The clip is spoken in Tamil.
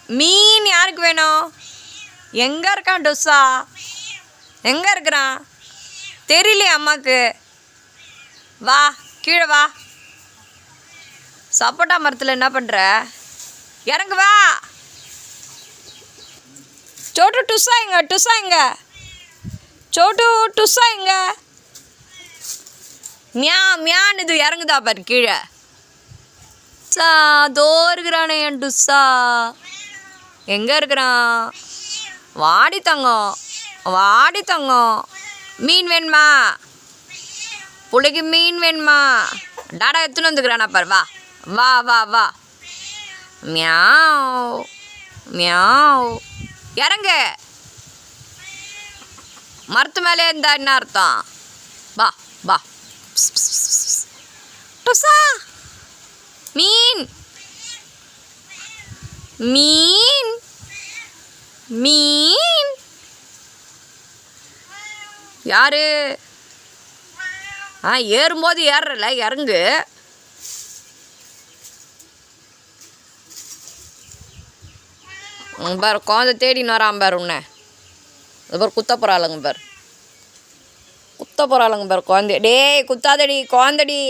மீன் யாருக்கு வேணும்? எங்கே இருக்கான் டுஸ்ஸா? எங்கே இருக்கிறான் தெரியலையே அம்மாவுக்கு. வா கீழே வா. சப்போட்டா மரத்தில் என்ன பண்ணுற? இறங்கு வா. சோட்டு டுஸ்ஸா எங்க? டுஸ்ஸா எங்க? சோட்டு டுஸ்ஸா எங்க? மியா மியான்னு இறங்குதா பாரு கீழே. தோ இருக்கிறானே என் டுஸ்ஸா. எங்கே இருக்கிறான்? வாடி தங்கம், வாடி தங்கம். மீன் வேணுமா? பிள்ளைக்கு மீன் வேணுமா? டாடா எடுத்துன்னு வந்துக்கிறானா பாரு. வா வா வா வா. Meow meow. இறங்கு. மரத்து மேலே இருந்தா என்ன அர்த்தம்? வா வா. டுஸ்ஸா மீன் மீன் மீன். யாரு? ஏறும்போது ஏறல, இறங்கு. பாரு குழந்தை தேடின்னு வரான் பாரு. உன்னை அது பாரு குத்த போகிறாளுங்க பாரு, குத்த போகிறாளுங்க பாரு குழந்தைய. டேய் குத்தாதடி குழந்தடி.